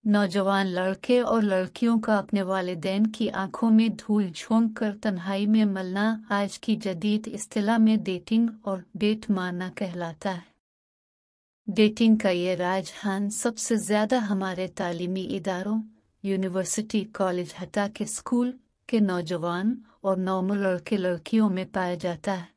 नौजवान लड़के और लड़कियों का अपने वालिदैन की आंखों में धूल झोंक कर तन्हाई में मलना आज की जदीद इस्तिलाह में डेटिंग और डेट मारना कहलाता है। डेटिंग का ये रुझान सबसे ज्यादा हमारे तालीमी इदारों, यूनिवर्सिटी, कॉलेज, हत्ता के स्कूल के नौजवान और नॉर्मल लड़के लड़कियों में पाया जाता है।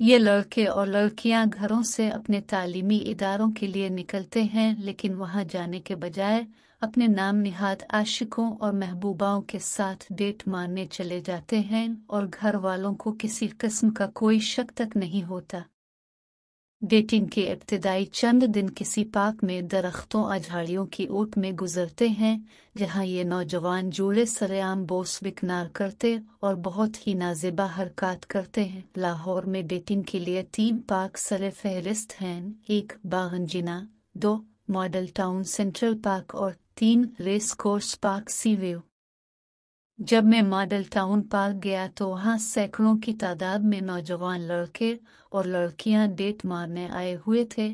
ये लड़के और लड़कियां घरों से अपने तालीमी इदारों के लिए निकलते हैं, लेकिन वहां जाने के बजाय अपने नाम निहाद आशिकों और महबूबाओं के साथ डेट मारने चले जाते हैं और घर वालों को किसी किस्म का कोई शक तक नहीं होता। डेटिंग के इब्तिदाई चंद दिन किसी पार्क में दरख्तों और झाड़ियों की ओट में गुजरते हैं, जहां ये नौजवान जोड़े सरेआम बोस बिकनार करते और बहुत ही नाज़िबा हरकत करते हैं। लाहौर में डेटिंग के लिए 3 पार्क सरे फहरिस्त हैं: 1 बागन Jinnah, 2 model town central park और 3 race course park sea view. जब मैं मॉडल टाउन पार्क गया तो वहाँ सैकड़ों की तादाद में नौजवान लड़के और लड़कियां डेट मारने आए हुए थे,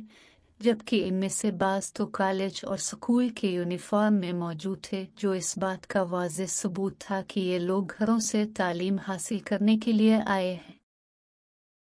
जबकि इनमें से बाज़ तो कॉलेज और स्कूल के यूनिफॉर्म में मौजूद थे, जो इस बात का वाज़ेह सबूत था कि ये लोग घरों से तालीम हासिल करने के लिए आए हैं।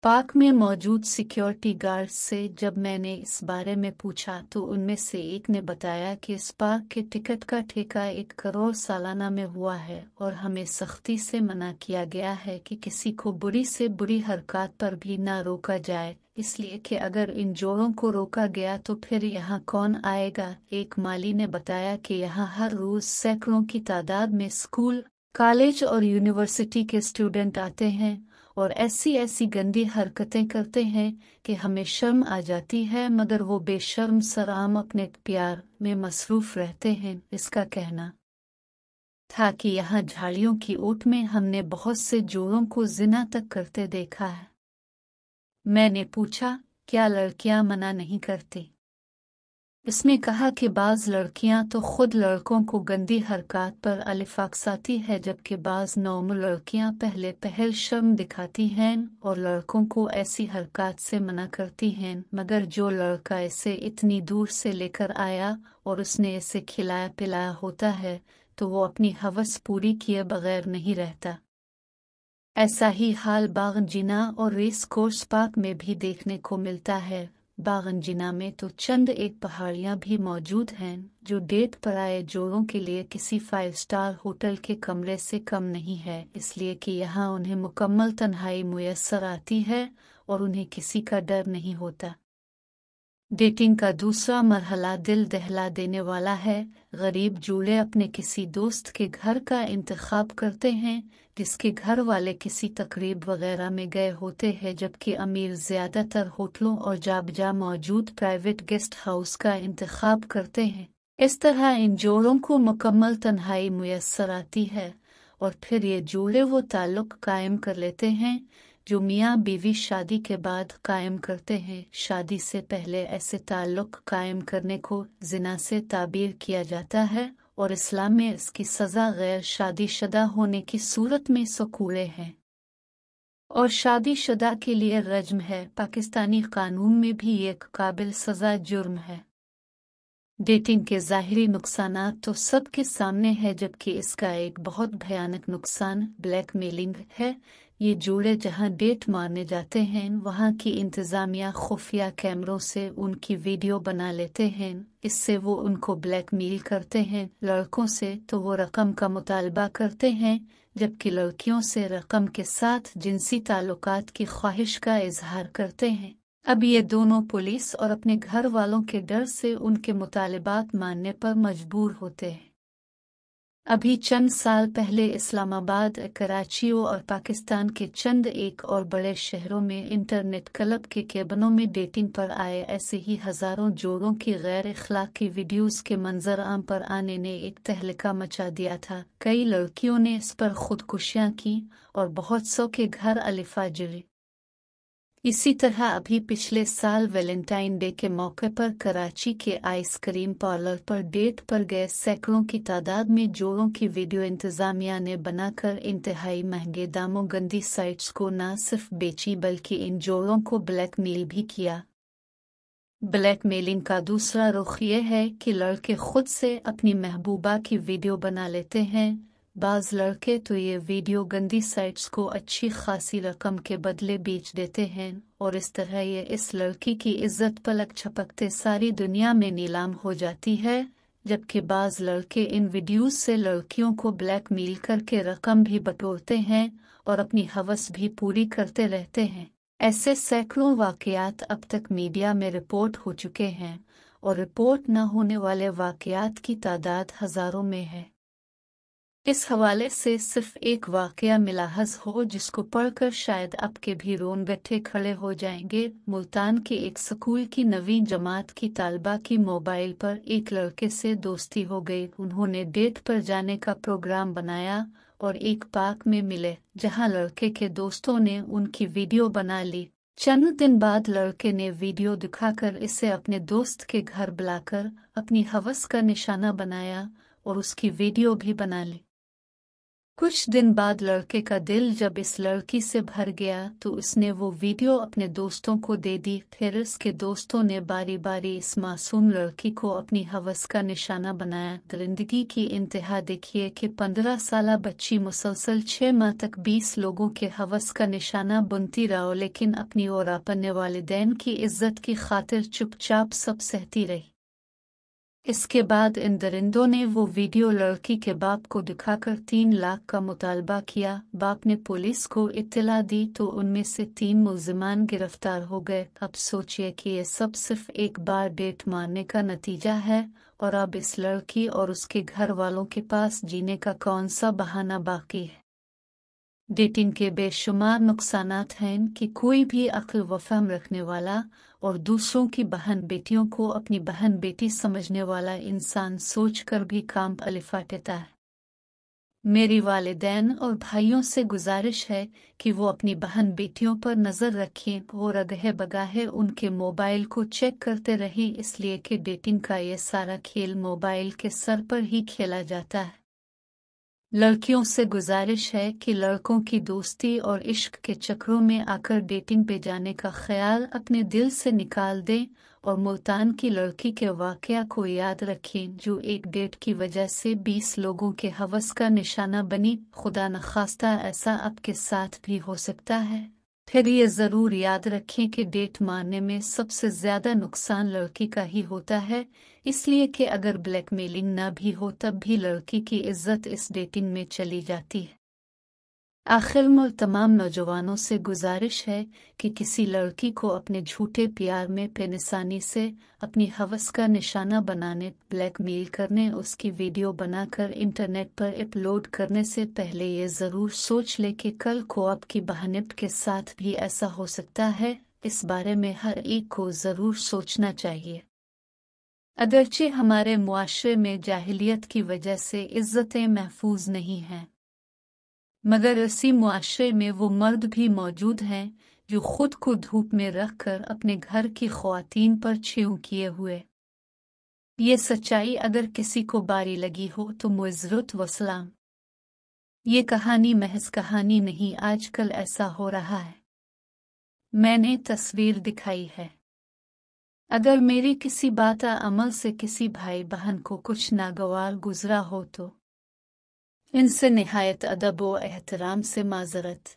पार्क में मौजूद सिक्योरिटी गार्ड से जब मैंने इस बारे में पूछा तो उनमें से एक ने बताया कि इस पार्क के टिकट का ठेका 1 करोड़ सालाना में हुआ है और हमें सख्ती से मना किया गया है कि किसी को बुरी से बुरी हरकत पर भी ना रोका जाए, इसलिए कि अगर इन जोड़ों को रोका गया तो फिर यहाँ कौन आएगा। एक माली ने बताया कि यहाँ हर रोज सैकड़ों की तादाद में स्कूल, कॉलेज और यूनिवर्सिटी के स्टूडेंट आते हैं और ऐसी गंदी हरकतें करते हैं कि हमें शर्म आ जाती है, मगर वो बेशर्म सराम अपने प्यार में मसरूफ रहते हैं। इसका कहना था कि यहाँ झाड़ियों की ओट में हमने बहुत से जोड़ों को जिना तक करते देखा है। मैंने पूछा, क्या लड़कियां मना नहीं करती? इसने कहा कि बाज़ लड़कियां तो खुद लड़कों को गंदी हरकत पर अलिफाकसाती है, जबकि बाज़ नॉर्मल लड़कियां पहले पहल शर्म दिखाती हैं और लड़कों को ऐसी हरकत से मना करती हैं, मगर जो लड़का इसे इतनी दूर से लेकर आया और उसने इसे खिलाया पिलाया होता है तो वो अपनी हवस पूरी किए बगैर नहीं रहता। ऐसा ही हाल बागन जिना और रेस कोर्स पार्क में भी देखने को मिलता है। बागन जिना में तो चंद एक पहाड़ियां भी मौजूद हैं जो डेट पर आए जोड़ों के लिए किसी 5 स्टार होटल के कमरे से कम नहीं है, इसलिए कि यहाँ उन्हें मुकम्मल तन्हाई मुयस्सर आती है और उन्हें किसी का डर नहीं होता। डेटिंग का दूसरा मरहला दिल दहला देने वाला है। गरीब जोड़े अपने किसी दोस्त के घर का इंतखाब करते हैं जिसके घर वाले किसी तकरीब वगैरह में गए होते हैं, जबकि अमीर ज्यादातर होटलों और जाबजा मौजूद प्राइवेट गेस्ट हाउस का इंतखाब करते हैं। इस तरह इन जोड़ों को मुकम्मल तन्हाई मुयस्सर आती है और फिर ये जोड़े वो ताल्लुक कायम कर लेते हैं जो मियाँ बीवी शादी के बाद कायम करते हैं। शादी से पहले ऐसे ताल्लुक कायम करने को जिना से ताबीर किया जाता है और इस्लाम में इसकी सज़ा गैर शादीशुदा होने की सूरत में सकुले है और शादीशुदा के लिए रज्म है। पाकिस्तानी कानून में भी एक काबिल सज़ा जुर्म है। डेटिंग के ज़ाहिरी नुकसानात तो सबके सामने है, जबकि इसका एक बहुत भयानक नुकसान ब्लैकमेलिंग है। ये जोड़े जहां डेट मारने जाते हैं वहां की इंतज़ामिया खुफिया कैमरों से उनकी वीडियो बना लेते हैं, इससे वो उनको ब्लैकमेल करते हैं। लड़कों से तो वो रकम का मुतालबा करते हैं, जबकि लड़कियों से रकम के साथ जिनसी ताल्लुकात की ख्वाहिश का इजहार करते हैं। अब ये दोनों पुलिस और अपने घर वालों के डर से उनके मुतालिबात मानने पर मजबूर होते हैं। अभी चंद साल पहले इस्लामाबाद, कराची और पाकिस्तान के चंद एक और बड़े शहरों में इंटरनेट क्लब के केबिनों में डेटिंग पर आए ऐसे ही हजारों जोड़ों की गैर अखलाकी वीडियोस के मंजर आम पर आने ने एक तहलका मचा दिया था। कई लड़कियों ने इस पर खुदकुशियां की और बहुत सौ के घर अलिफा जरे। इसी तरह अभी पिछले साल वैलेंटाइन डे के मौके पर कराची के आइसक्रीम पार्लर पर डेट पर गए सैकड़ों की तादाद में जोड़ों की वीडियो इंतजामिया ने बनाकर इंतहाई महंगे दामों गंदी साइट्स को न सिर्फ बेची बल्कि इन जोड़ों को ब्लैकमेल भी किया। ब्लैकमेलिंग का दूसरा रुख ये है कि लड़के खुद से अपनी महबूबा की वीडियो बना लेते हैं। बाज़ लड़के तो ये वीडियो गंदी साइट्स को अच्छी खासी रकम के बदले बेच देते हैं और इस तरह ये इस लड़की की इज्जत पलक झपकते सारी दुनिया में नीलाम हो जाती है। जबकि बाज़ लड़के इन वीडियोज से लड़कियों को ब्लैकमेल करके रकम भी बटोरते हैं और अपनी हवस भी पूरी करते रहते हैं। ऐसे सैकड़ों वाकयात अब तक मीडिया में रिपोर्ट हो चुके हैं और रिपोर्ट न होने वाले वाकयात की तादाद हजारों में है। इस हवाले से सिर्फ एक वाकया मिलाहज हो जिसको पढ़कर शायद आपके भी रोन बैठे खड़े हो जाएंगे। मुल्तान के एक स्कूल की 9वीं जमात की तालबा की मोबाइल पर एक लड़के से दोस्ती हो गई। उन्होंने डेट पर जाने का प्रोग्राम बनाया और एक पार्क में मिले जहां लड़के के दोस्तों ने उनकी वीडियो बना ली। चंद दिन बाद लड़के ने वीडियो दिखाकर इसे अपने दोस्त के घर बुलाकर अपनी हवस का निशाना बनाया और उसकी वीडियो भी बना ली। कुछ दिन बाद लड़के का दिल जब इस लड़की से भर गया तो उसने वो वीडियो अपने दोस्तों को दे दी। फिर उसके दोस्तों ने बारी बारी इस मासूम लड़की को अपनी हवस का निशाना बनाया। दरिंदगी की इंतहा देखिए कि 15 साल बच्ची मुसलसल 6 माह तक 20 लोगों के हवस का निशाना बुनती रहो, लेकिन अपनी और अपने वालिदैन की इज्जत की खातिर चुपचाप सब सहती रही। इसके बाद इन दरिंदों ने वो वीडियो लड़की के बाप को दिखाकर 3 लाख का मुतालबा किया। बाप ने पुलिस को इत्तला दी तो उनमें से 3 मुल्जिमान गिरफ्तार हो गए। अब सोचिए कि ये सब सिर्फ एक बार डेट मारने का नतीजा है और अब इस लड़की और उसके घर वालों के पास जीने का कौन सा बहाना बाकी है। डेटिंग के बेशुमार नुकसानात हैं कि कोई भी अक्ल व फहम रखने वाला और दूसरों की बहन बेटियों को अपनी बहन बेटी समझने वाला इंसान सोचकर भी काम अलिफाटेता है। मेरी वालिदैन और भाइयों से गुजारिश है कि वो अपनी बहन बेटियों पर नज़र रखें और अगहे बगाहे उनके मोबाइल को चेक करते रहें, इसलिए कि डेटिंग का ये सारा खेल मोबाइल के सर पर ही खेला जाता है। लड़कियों से गुजारिश है कि लड़कों की दोस्ती और इश्क के चक्रों में आकर डेटिंग पे जाने का ख्याल अपने दिल से निकाल दें और मुल्तान की लड़की के वाकया को याद रखें जो एक डेट की वजह से 20 लोगों के हवस का निशाना बनी। खुदा न खास्ता ऐसा आपके साथ भी हो सकता है। फिर ये ज़रूर याद रखें कि डेट मारने में सबसे ज़्यादा नुकसान लड़की का ही होता है, इसलिए कि अगर ब्लैकमेलिंग ना भी हो तब भी लड़की की इज्जत इस डेटिंग में चली जाती है। आखिर में तमाम नौजवानों से गुजारिश है कि किसी लड़की को अपने झूठे प्यार में बेनिशानी से अपनी हवस का निशाना बनाने, ब्लैकमेल करने, उसकी वीडियो बनाकर इंटरनेट पर अपलोड करने से पहले ये ज़रूर सोच ले कि कल को आपकी बहनित के साथ भी ऐसा हो सकता है। इस बारे में हर एक को ज़रूर सोचना चाहिए। अगरचे हमारे मुआशरे में जाहिलियत की वजह से इज्जतें महफूज नहीं हैं, मगर इसी मुआशरे में वो मर्द भी मौजूद हैं जो खुद को धूप में रखकर अपने घर की ख्वातीन पर छेऊ किए हुए। ये सच्चाई अगर किसी को बारी लगी हो तो मुइज़्ज़त व सलाम। ये कहानी महज कहानी नहीं, आजकल ऐसा हो रहा है। मैंने तस्वीर दिखाई है। अगर मेरी किसी बात अमल से किसी भाई बहन को कुछ नागवार गुजरा हो तो इनसे निहायत अदब व एहतराम से माजरत।